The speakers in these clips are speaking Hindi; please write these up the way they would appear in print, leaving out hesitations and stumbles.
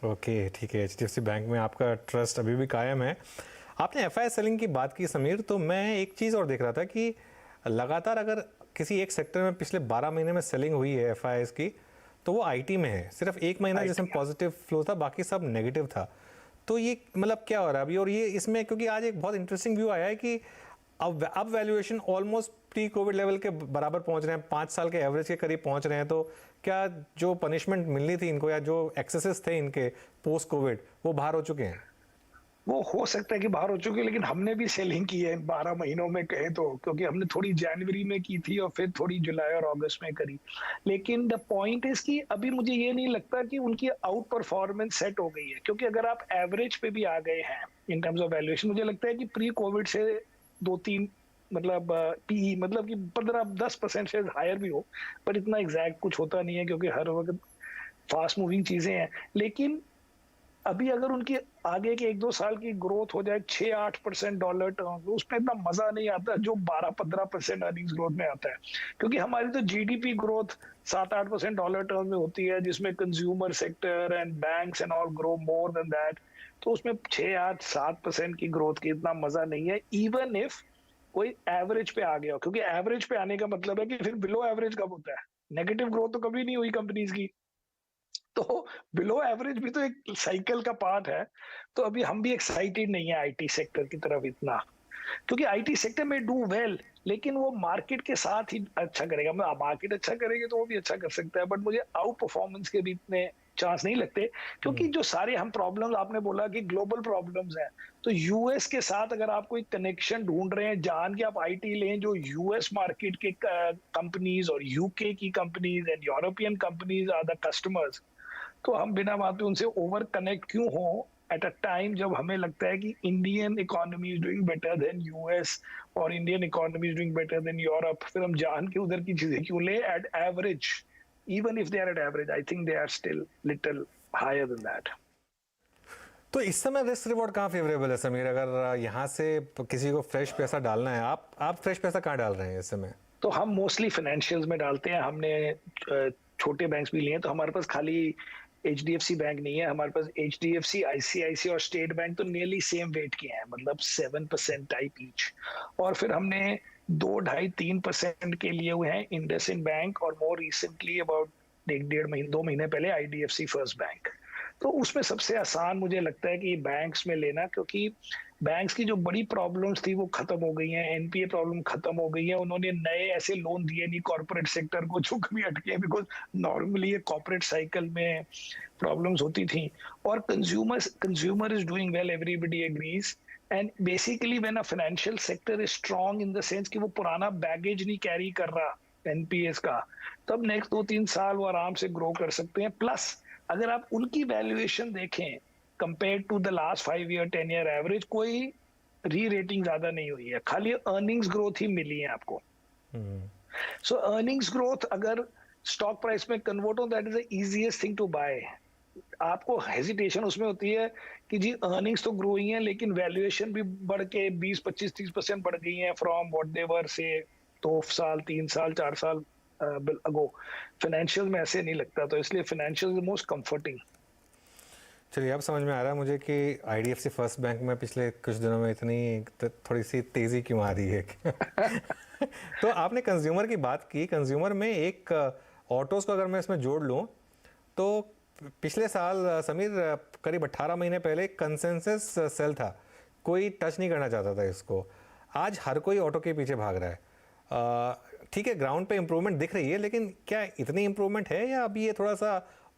ओके, ठीक है। एचडीएफसी बैंक में आपका ट्रस्ट अभी भी कायम है। आपने एफआई सेलिंग की बात की समीर, तो मैं एक चीज़ और देख रहा था कि लगातार अगर किसी एक सेक्टर में पिछले 12 महीने में सेलिंग हुई है एफआईएस की, तो वो आईटी में है। सिर्फ एक महीना जिसमें आईटी। पॉजिटिव फ्लो था, बाकी सब नेगेटिव था। तो ये मतलब क्या हो रहा है अभी? और ये इसमें क्योंकि आज एक बहुत इंटरेस्टिंग व्यू आया है कि अब valuation almost pre Covid level के बराबर पहुंच रहे हैं, 5 साल के एवरेज के करीब पहुंच रहे हैं। तो क्या जो पनिशमेंट मिलनी थी इनको या जो एक्सेसेस थे इनके पोस्ट कोविड, वो बाहर हो चुके हैं? वो हो सकता है कि बाहर हो चुके, लेकिन हमने भी सेलिंग की है इन 12 महीनों में कहे तो, क्योंकि हमने थोड़ी जनवरी में की थी और फिर थोड़ी जुलाई और अगस्त में करी। लेकिन द पॉइंट इज कि अभी मुझे ये नहीं लगता कि उनकी आउट परफॉर्मेंस सेट हो गई है, क्योंकि अगर आप एवरेज पे भी आ गए हैं इन टर्म्स ऑफ वैल्यूएशन, मुझे लगता है कि प्री कोविड से 2-3 मतलब पीई मतलब कि 15-10% से हायर भी हो, पर इतना एग्जैक्ट कुछ होता नहीं है क्योंकि हर वक्त फास्ट मूविंग चीजें हैं। लेकिन अभी अगर उनकी आगे के 1-2 साल की ग्रोथ हो जाए 6-8% डॉलर टर्म, तो उसमें इतना मजा नहीं आता जो 12-15% अर्निंग्स ग्रोथ में आता है। क्योंकि हमारी तो जीडीपी ग्रोथ 7-8% डॉलर टर्म में होती है, जिसमें consumer sector and banks and all grow more than that. तो उसमें 6-8-7% की ग्रोथ की इतना मजा नहीं है, इवन इफ कोई एवरेज पे आ गया, क्योंकि एवरेज पे आने का मतलब है कि फिर बिलो एवरेज कब होता है? नेगेटिव ग्रोथ तो कभी नहीं हुई कंपनीज की। तो बिलो एवरेज भी तो एक साइकिल का पार्ट है। तो अभी हम भी एक्साइटेड नहीं है आईटी सेक्टर की तरफ इतना, क्योंकि आईटी सेक्टर में डू वेल, लेकिन वो मार्केट के साथ ही अच्छा करेगा। मैं मार्केट अच्छा करेगी तो वो भी अच्छा कर सकता है, बट मुझे आउट परफॉर्मेंस के भी इतने चांस नहीं लगते। क्योंकि जो सारे हम प्रॉब्लम्स आपने बोला कि ग्लोबल प्रॉब्लम्स हैं, तो यूएस के साथ अगर आप कोई कनेक्शन ढूंढ रहे हैं, जान के आप आईटी लें जो यूएस मार्केट के कंपनीज और यूके की companies and European companies are the customers, तो हम बिना बात पे उनसे ओवर कनेक्ट क्यों हो एट अ टाइम जब हमें लगता है कि Indian economy is doing better than US और Indian economy is doing better than Europe. फिर हम जान के उधर की चीजें क्यों ले at average? Even if they are at average, I think they are still little higher than that. तो इस समय रिस्क रिवॉर्ड कहाँ फेवरेबल है समीर? अगर यहाँ से किसी को फ्रेश पैसा डालना है, आप फ्रेश पैसा कहाँ डाल रहे हैं इस समय? तो हम मोस्टली फाइनेंशियल्स में डालते हैं। हमने छोटे बैंक्स भी लिए हैं, तो हमारे पास खाली एचडीएफसी बैंक नहीं है, हमारे पास एचडीएफसी, आईसीआईसी और स्टेट बैंक तो नियरली सेम वेट के हैं, मतलब 7% टाइप ईच। और फिर हमने 2-2.5-3% के लिए हुए हैं इंडसइंड बैंक, और मोर रिसेंटली अबाउट 1-1.5 महीने 2 महीने पहले आईडीएफसी फर्स्ट बैंक। तो उसमें सबसे आसान मुझे लगता है कि बैंक्स में लेना, क्योंकि बैंक्स की जो बड़ी प्रॉब्लम्स थी वो खत्म हो गई हैं, एनपीए प्रॉब्लम खत्म हो गई है। उन्होंने नए ऐसे लोन दिए नहीं कॉर्पोरेट सेक्टर को जो कभी अटके हैं, बिकॉज नॉर्मली ये कॉर्पोरेट साइकिल में प्रॉब्लम्स होती थी। और consumer is doing well, everybody agrees. And basically when a financial sector is strong in the sense कि वो पुराना बैगेज नहीं कैरी कर रहा एनपीएस का, तब नेक्स्ट 2-3 साल वो आराम से ग्रो कर सकते हैं। प्लस अगर आप उनकी वैल्यूएशन देखें compare to the last 5 year 10 year average, कोई री रेटिंग ज्यादा नहीं हुई है, खाली अर्निंग्स ग्रोथ ही मिली है आपको। सो अर्निंग्स ग्रोथ अगर स्टॉक प्राइस में कन्वर्ट हो, that is the easiest thing to buy. आपको हेजिटेशन उसमें होती है कि जी अर्निंग्स तो ग्रो ही है, लेकिन वैल्यूएशन भी बढ़ के 20-25-30% बढ़ गई है फ्रॉम व्हाट दे वर से 2 साल 3 साल 4 साल अगो। फाइनेंशियल में ऐसे नहीं लगता, तो इसलिए फाइनेंशियल इज मोस्ट कंफर्टिंग। चलिए, अब समझ में आ रहा है मुझे कि आईडीएफसी फर्स्ट बैंक में पिछले कुछ दिनों में इतनी थोड़ी सी तेज़ी क्यों आ रही है। तो आपने कंज्यूमर की बात की। कंज्यूमर में एक ऑटोज़ को अगर मैं इसमें जोड़ लूँ, तो पिछले साल समीर करीब 18 महीने पहले कंसेंसस सेल था, कोई टच नहीं करना चाहता था इसको। आज हर कोई ऑटो के पीछे भाग रहा है। ठीक है, ग्राउंड पे इम्प्रूवमेंट दिख रही है, लेकिन क्या इतनी इम्प्रूवमेंट है या अभी ये थोड़ा सा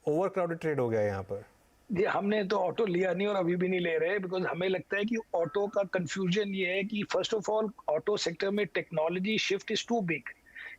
ओवर क्राउडेड ट्रेड हो गया है यहाँ पर? जी, हमने तो ऑटो लिया नहीं और अभी भी नहीं ले रहे, बिकॉज हमें लगता है कि ऑटो का कंफ्यूजन ये है कि first of all auto sector में technology shift is too big,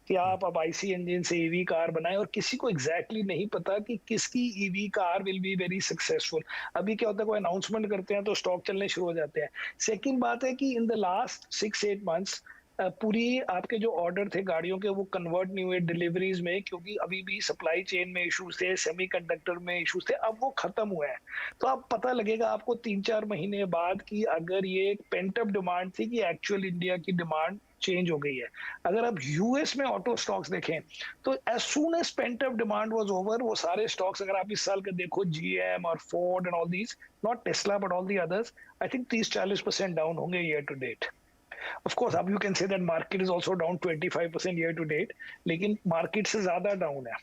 कि आप अब आईसी इंजन से ईवी कार बनाए, और किसी को एग्जैक्टली नहीं पता कि किसकी EV car will be very successful. अभी क्या होता है, कोई अनाउंसमेंट करते हैं तो स्टॉक चलने शुरू हो जाते हैं। सेकंड बात है कि इन द लास्ट 6-8 मंथ्स पूरी आपके जो ऑर्डर थे गाड़ियों के वो कन्वर्ट नहीं हुए डिलीवरीज में, क्योंकि अभी भी सप्लाई चेन में इश्यूज थे, सेमीकंडक्टर में इश्यूज थे, अब वो खत्म हुए हैं। तो अब पता लगेगा आपको 3-4 महीने बाद कि अगर ये एक पेंट अप डिमांड थी कि एक्चुअल इंडिया की डिमांड चेंज हो गई है। अगर आप यूएस में ऑटो स्टॉक्स देखें तो as soon as pent up demand was over, वो सारे स्टॉक्स अगर आप इस साल के देखो, जीएम और Ford and all these, not Tesla but all the others, I think 30-40% down होंगे year to date. Of course अब you can say that market is also down 25% year to date, लेकिन मार्केट से ज्यादा डाउन है।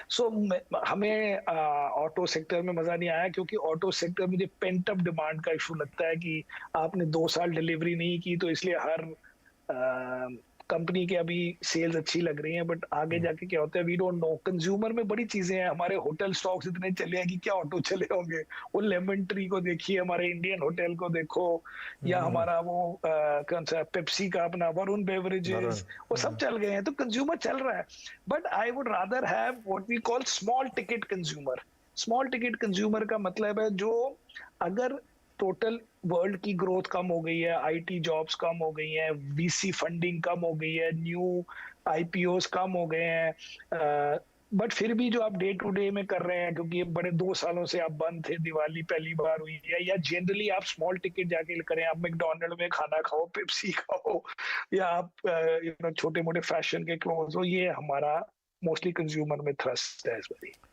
सो हमें ऑटो सेक्टर में मजा नहीं आया, क्योंकि ऑटो सेक्टर में जो पेंट अप डिमांड का इशू लगता है कि आपने 2 साल डिलीवरी नहीं की, तो इसलिए हर कंपनी के अभी सेल्स अच्छी लग रही हैं, बट आगे जाके क्या होता है वी डोंट नो। कंज्यूमर में बड़ी चीजें हैं, हमारे होटल स्टॉक्स इतने चले हैं कि क्या ऑटो चले होंगे। वो लेमन ट्री को देखिए, हमारे इंडियन होटल को देखो, या हमारा वो कौन सा पेप्सी का अपना वरुण बेवरेजेस, वो सब चल गए हैं। तो कंज्यूमर चल रहा है, but I would rather have what we call small ticket consumer. Small ticket consumer का मतलब है जो, अगर टोटल वर्ल्ड की ग्रोथ कम हो गई है, आईटी जॉब्स कम हो गई हैं, वीसी फंडिंग कम हो गई है, न्यू आईपीओस कम हो गए हैं, बट फिर भी जो आप डे टू डे में कर रहे हैं, क्योंकि ये बड़े 2 सालों से आप बंद थे, दिवाली पहली बार हुई है, या जनरली आप स्मॉल टिकट जाके करें, आप मैकडोनल्ड में खाना खाओ, पेप्सी खाओ, या आप छोटे मोटे फैशन के क्लोथ्स हो, ये हमारा मोस्टली कंज्यूमर में थ्रस्ट है इस बारी।